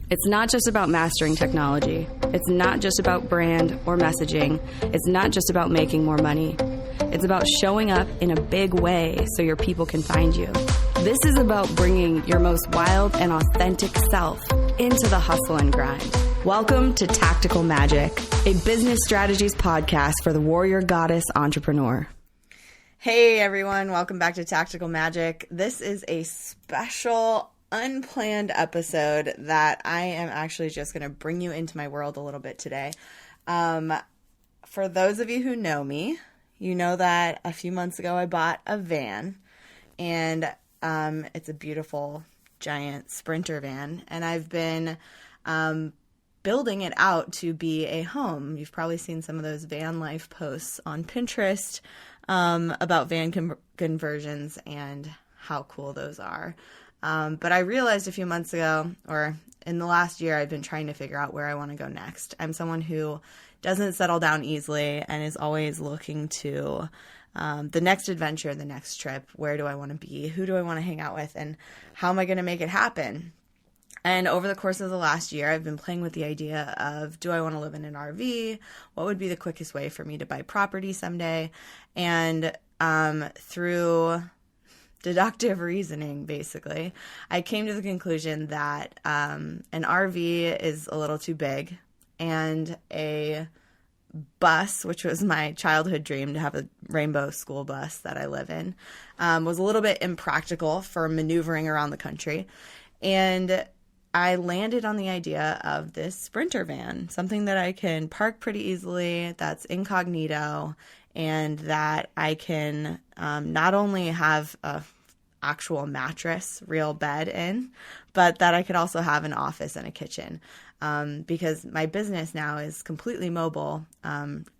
It's not just about mastering technology. It's not just about brand or messaging. It's not just about making more money. It's about showing up in a big way so your people can find you. This is about bringing your most wild and authentic self into the hustle and grind. Welcome to Tactical Magic, a business strategies podcast for the warrior goddess entrepreneur. Hey everyone, welcome back to Tactical Magic. This is a special unplanned episode that I am actually just going to bring you into my world a little bit today. For those of you who know me, you know that a few months ago I bought a van, and it's a beautiful giant Sprinter van, and I've been building it out to be a home. You've probably seen some of those van life posts on Pinterest about van conversions and how cool those are. But I realized a few months ago, or in the last year, I've been trying to figure out where I want to go next. I'm someone who doesn't settle down easily and is always looking to the next adventure, the next trip. Where do I want to be? Who do I want to hang out with? And how am I going to make it happen? And over the course of the last year, I've been playing with the idea of, do I want to live in an RV? What would be the quickest way for me to buy property someday? And through deductive reasoning, basically, I came to the conclusion that an RV is a little too big, and a bus, which was my childhood dream to have a rainbow school bus that I live in, was a little bit impractical for maneuvering around the country. And I landed on the idea of this Sprinter van, something that I can park pretty easily, that's incognito, and that I can not only have a actual mattress, real bed in, but that I could also have an office and a kitchen, because my business now is completely mobile,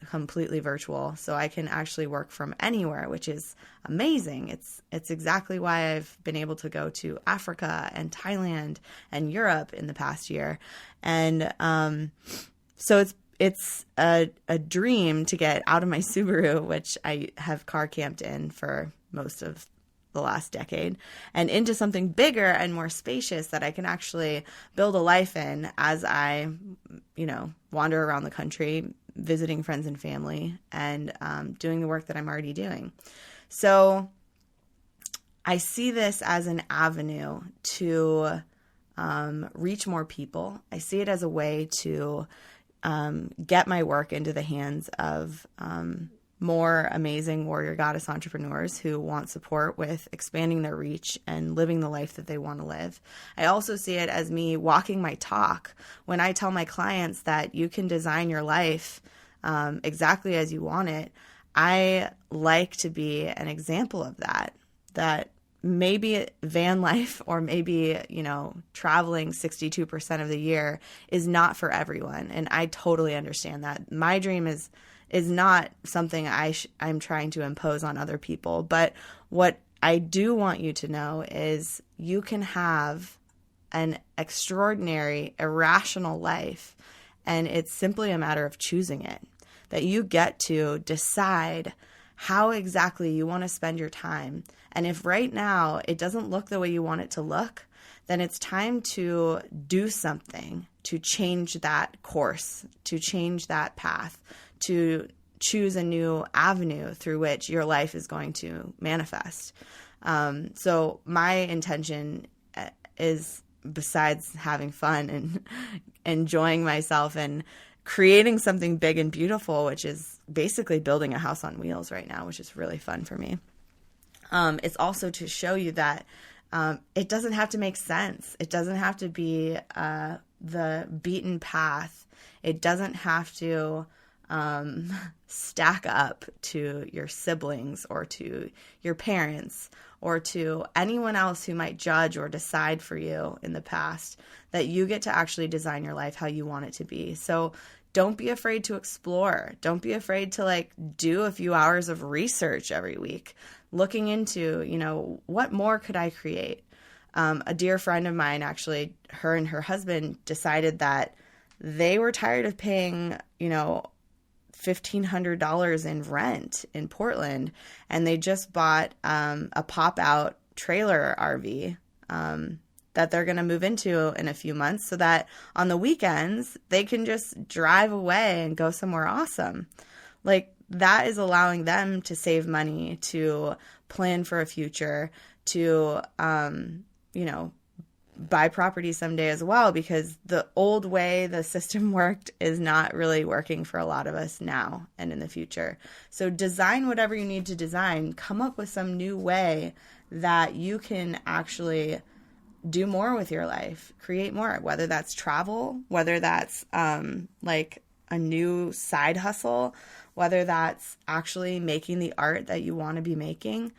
completely virtual, so I can actually work from anywhere, which is amazing. It's exactly why I've been able to go to Africa and Thailand and Europe in the past year, and so it's a dream to get out of my Subaru, which I have car camped in for most of the last decade, and into something bigger and more spacious that I can actually build a life in as I, wander around the country, visiting friends and family, and doing the work that I'm already doing. So I see this as an avenue to reach more people. I see it as a way to get my work into the hands of more amazing warrior goddess entrepreneurs who want support with expanding their reach and living the life that they want to live. I also see it as me walking my talk when I tell my clients that you can design your life exactly as you want it. I like to be an example of that maybe van life, or maybe, traveling 62% of the year is not for everyone. And I totally understand that. My dream is not something I'm trying to impose on other people. But what I do want you to know is you can have an extraordinary, irrational life, and it's simply a matter of choosing it. That you get to decide how exactly you want to spend your time. And if right now it doesn't look the way you want it to look, then it's time to do something to change that course, to change that path, to choose a new avenue through which your life is going to manifest. So my intention is, besides having fun and enjoying myself and creating something big and beautiful, which is basically building a house on wheels right now, which is really fun for me. It's also to show you that it doesn't have to make sense. It doesn't have to be the beaten path. It doesn't have to stack up to your siblings or to your parents or to anyone else who might judge or decide for you in the past. That you get to actually design your life how you want it to be. So don't be afraid to explore. Don't be afraid to do a few hours of research every week, looking into, what more could I create? A dear friend of mine, actually, her and her husband decided that they were tired of paying, $1,500 in rent in Portland, and they just bought a pop-out trailer RV that they're going to move into in a few months, so that on the weekends they can just drive away and go somewhere awesome. Like, that is allowing them to save money, to plan for a future, to, buy property someday as well, because the old way the system worked is not really working for a lot of us now and in the future. So design whatever you need to design. Come up with some new way that you can actually do more with your life, create more, whether that's travel, whether that's like a new side hustle, whether that's actually making the art that you want to be making.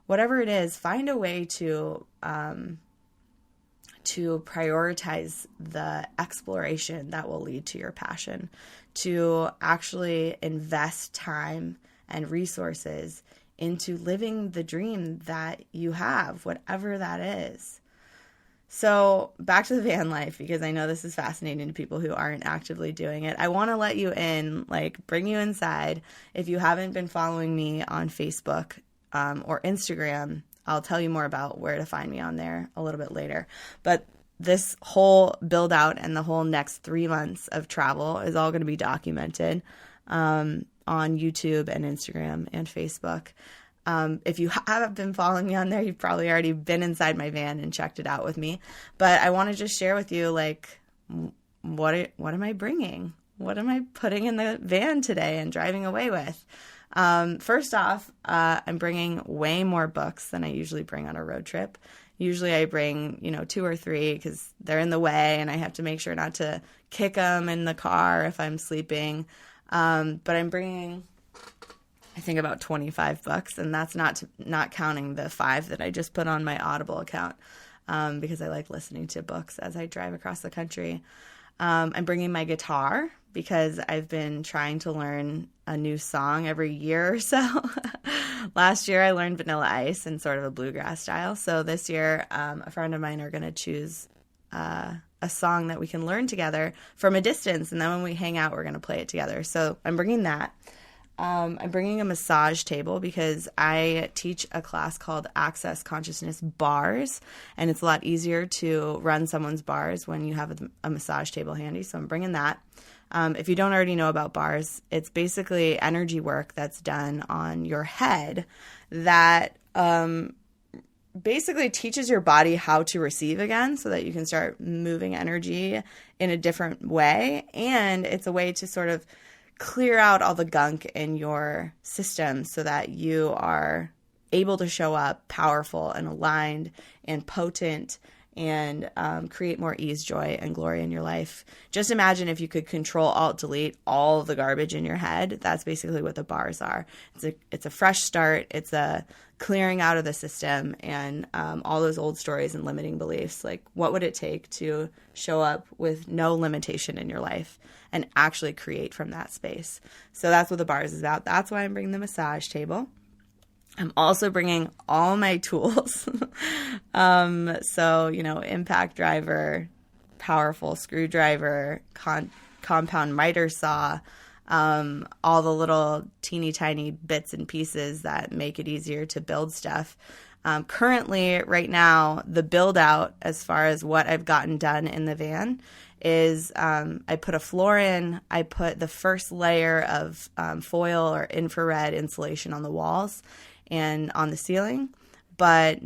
Whatever it is, find a way to prioritize the exploration that will lead to your passion, to actually invest time and resources into living the dream that you have, whatever that is. So back to the van life, because I know this is fascinating to people who aren't actively doing it. I want to let you in, like bring you inside. If you haven't been following me on Facebook or Instagram, I'll tell you more about where to find me on there a little bit later. But this whole build out and the whole next 3 months of travel is all going to be documented on YouTube and Instagram and Facebook. If you haven't been following me on there, you've probably already been inside my van and checked it out with me. But I want to just share with you, like, what am I bringing? What am I putting in the van today and driving away with? First off, I'm bringing way more books than I usually bring on a road trip. Usually I bring, 2 or 3 because they're in the way and I have to make sure not to kick them in the car if I'm sleeping. But I'm bringing, I think, about 25 books, and that's not counting the 5 that I just put on my Audible account because I like listening to books as I drive across the country. I'm bringing my guitar because I've been trying to learn a new song every year or so. Last year I learned Vanilla Ice in sort of a bluegrass style. So this year a friend of mine are going to choose a song that we can learn together from a distance. And then when we hang out, we're going to play it together. So I'm bringing that. I'm bringing a massage table because I teach a class called Access Consciousness Bars, and it's a lot easier to run someone's bars when you have a massage table handy. So I'm bringing that. If you don't already know about bars, it's basically energy work that's done on your head that basically teaches your body how to receive again so that you can start moving energy in a different way. And it's a way to sort of clear out all the gunk in your system so that you are able to show up powerful and aligned and potent and create more ease, joy, and glory in your life. Just imagine if you could Control, Alt, Delete all of the garbage in your head. That's basically what the bars are. It's a fresh start. It's a clearing out of the system and all those old stories and limiting beliefs. Like, what would it take to show up with no limitation in your life and actually create from that space? So that's what the bars is about. That's why I'm bringing the massage table. I'm also bringing all my tools. So, impact driver, powerful screwdriver, compound miter saw, all the little teeny tiny bits and pieces that make it easier to build stuff. Currently, right now, the build out as far as what I've gotten done in the van is I put a floor in, I put the first layer of foil or infrared insulation on the walls and on the ceiling, but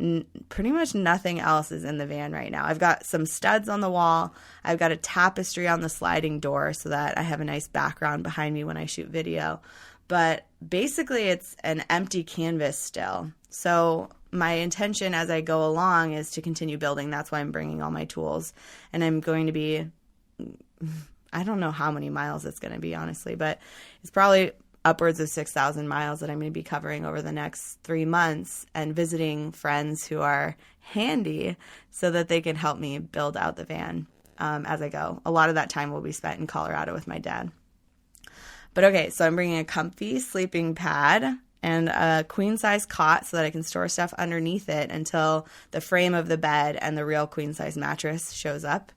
pretty much nothing else is in the van right now. I've got some studs on the wall. I've got a tapestry on the sliding door so that I have a nice background behind me when I shoot video. But basically it's an empty canvas still. So my intention as I go along is to continue building. That's why I'm bringing all my tools. And I'm going to be, I don't know how many miles it's going to be, honestly, but it's probably upwards of 6,000 miles that I'm going to be covering over the next 3 months and visiting friends who are handy so that they can help me build out the van as I go. A lot of that time will be spent in Colorado with my dad. But okay, so I'm bringing a comfy sleeping pad and a queen-size cot so that I can store stuff underneath it until the frame of the bed and the real queen-size mattress shows up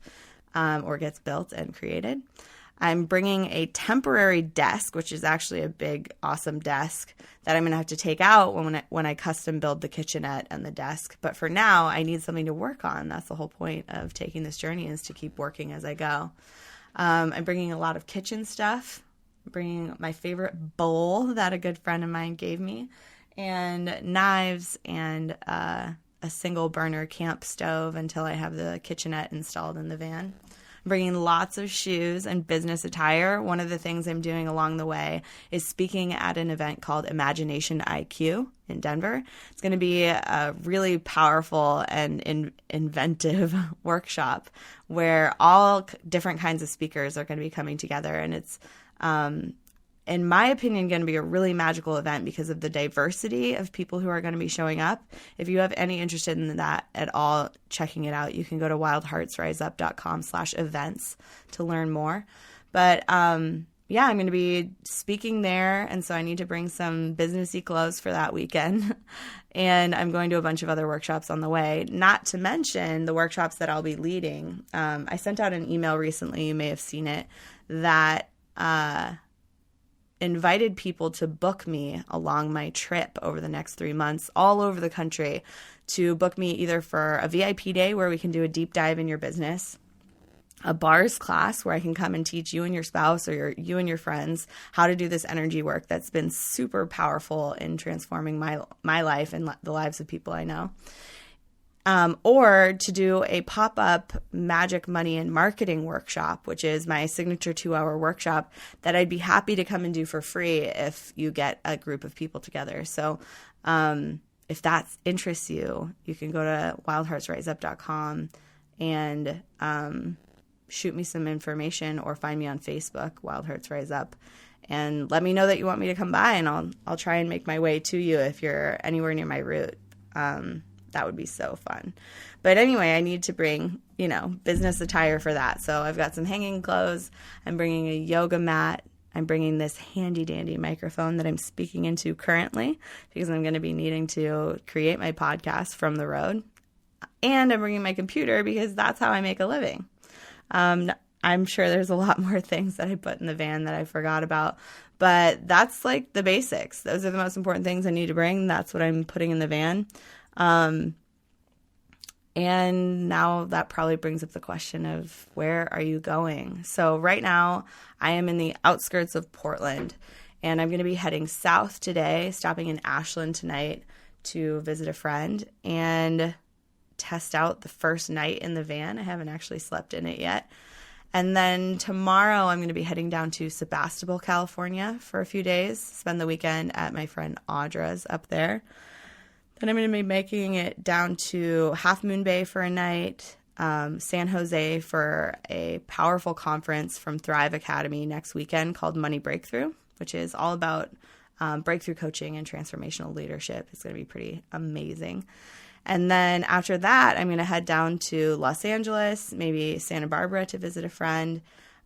or gets built and created. I'm bringing a temporary desk, which is actually a big, awesome desk that I'm going to have to take out when I custom build the kitchenette and the desk. But for now, I need something to work on. That's the whole point of taking this journey, is to keep working as I go. I'm bringing a lot of kitchen stuff. I'm bringing my favorite bowl that a good friend of mine gave me, and knives, and a single burner camp stove until I have the kitchenette installed in the van. I'm bringing lots of shoes and business attire. One of the things I'm doing along the way is speaking at an event called Imagination IQ in Denver. It's going to be a really powerful and inventive workshop where all different kinds of speakers are going to be coming together. And it's, in my opinion, going to be a really magical event because of the diversity of people who are going to be showing up. If you have any interest in that at all, checking it out, you can go to wildheartsriseup.com/events to learn more. But yeah, I'm going to be speaking there, and so I need to bring some businessy clothes for that weekend. And I'm going to a bunch of other workshops on the way, not to mention the workshops that I'll be leading. I sent out an email recently, you may have seen it, that invited people to book me along my trip over the next 3 months all over the country, to book me either for a VIP day where we can do a deep dive in your business, a bars class where I can come and teach you and your spouse or you and your friends how to do this energy work that's been super powerful in transforming my life and the lives of people I know. Or to do a pop-up magic, money, and marketing workshop, which is my signature 2-hour workshop that I'd be happy to come and do for free if you get a group of people together. So if that interests you, you can go to wildheartsriseup.com and shoot me some information, or find me on Facebook, Wild Hearts Rise Up, and let me know that you want me to come by, and I'll try and make my way to you if you're anywhere near my route. That would be so fun. But anyway, I need to bring, business attire for that. So I've got some hanging clothes. I'm bringing a yoga mat. I'm bringing this handy dandy microphone that I'm speaking into currently because I'm going to be needing to create my podcast from the road. And I'm bringing my computer because that's how I make a living. I'm sure there's a lot more things that I put in the van that I forgot about, but that's like the basics. Those are the most important things I need to bring. That's what I'm putting in the van. And now that probably brings up the question of, where are you going? So right now I am in the outskirts of Portland, and I'm going to be heading south today, stopping in Ashland tonight to visit a friend and test out the first night in the van. I haven't actually slept in it yet. And then tomorrow I'm going to be heading down to Sebastopol, California for a few days, spend the weekend at my friend Audra's up there. Then I'm going to be making it down to Half Moon Bay for a night, San Jose for a powerful conference from Thrive Academy next weekend called Money Breakthrough, which is all about breakthrough coaching and transformational leadership. It's going to be pretty amazing. And then after that, I'm going to head down to Los Angeles, maybe Santa Barbara, to visit a friend.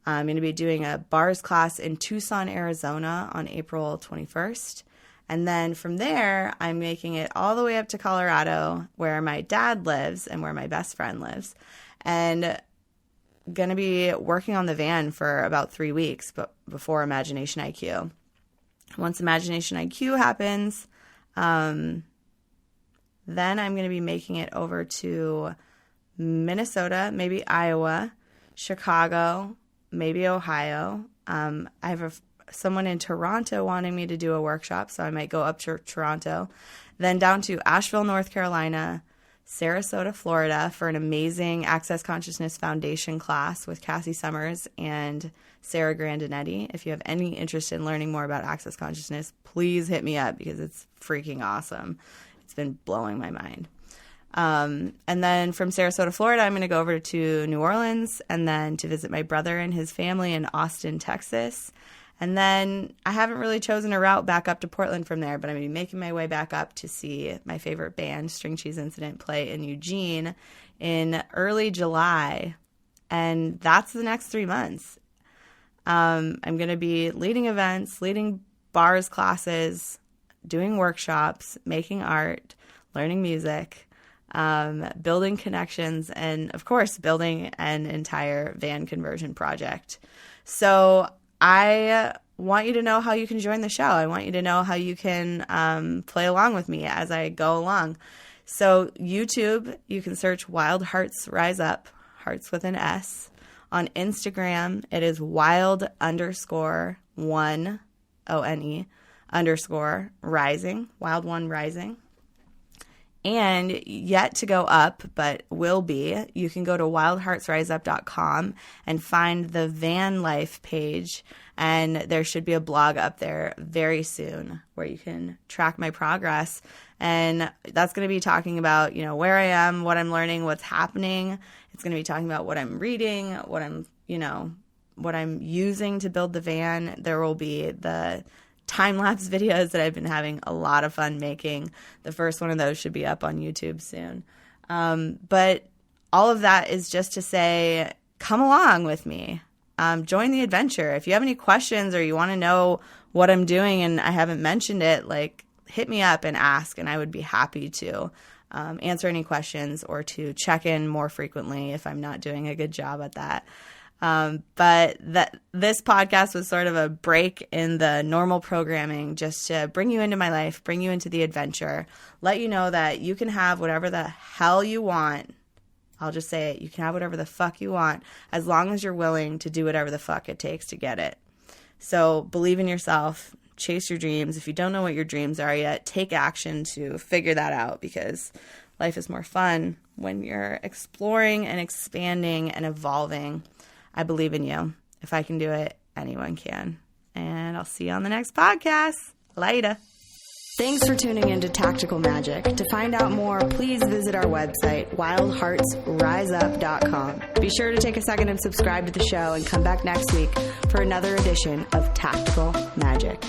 I'm going to be doing a bars class in Tucson, Arizona on April 21st. And then from there, I'm making it all the way up to Colorado, where my dad lives and where my best friend lives, and going to be working on the van for about 3 weeks, but before Imagination IQ. Once Imagination IQ happens, then I'm going to be making it over to Minnesota, maybe Iowa, Chicago, maybe Ohio. I have someone in Toronto wanting me to do a workshop, so I might go up to Toronto. Then down to Asheville, North Carolina, Sarasota, Florida for an amazing Access Consciousness Foundation class with Cassie Summers and Sarah Grandinetti. If you have any interest in learning more about Access Consciousness, please hit me up because it's freaking awesome. It's been blowing my mind. And then from Sarasota, Florida, I'm going to go over to New Orleans and then to visit my brother and his family in Austin, Texas. And then I haven't really chosen a route back up to Portland from there, but I'm going to be making my way back up to see my favorite band, String Cheese Incident, play in Eugene in early July. And that's the next 3 months. I'm going to be leading events, leading bars classes, doing workshops, making art, learning music. building connections, and of course, building an entire van conversion project. So I want you to know how you can join the show. I want you to know how you can play along with me as I go along. So YouTube, you can search Wild Hearts Rise Up, hearts with an S. On Instagram, it is wild_1, ONE, _ rising, wild one rising. And yet to go up, but will be, you can go to wildheartsriseup.com and find the van life page. And there should be a blog up there very soon where you can track my progress. And that's going to be talking about, where I am, what I'm learning, what's happening. It's going to be talking about what I'm reading, what I'm using to build the van. There will be the time-lapse videos that I've been having a lot of fun making. The first one of those should be up on YouTube soon. But all of that is just to say, come along with me. Join the adventure. If you have any questions or you want to know what I'm doing and I haven't mentioned it, hit me up and ask, and I would be happy to answer any questions or to check in more frequently if I'm not doing a good job at that. But this podcast was sort of a break in the normal programming just to bring you into my life, bring you into the adventure, let you know that you can have whatever the hell you want. I'll just say it. You can have whatever the fuck you want as long as you're willing to do whatever the fuck it takes to get it. So believe in yourself, chase your dreams. If you don't know what your dreams are yet, take action to figure that out, because life is more fun when you're exploring and expanding and evolving. I believe in you. If I can do it, anyone can. And I'll see you on the next podcast. Later. Thanks for tuning in to Tactical Magic. To find out more, please visit our website, wildheartsriseup.com. Be sure to take a second and subscribe to the show and come back next week for another edition of Tactical Magic.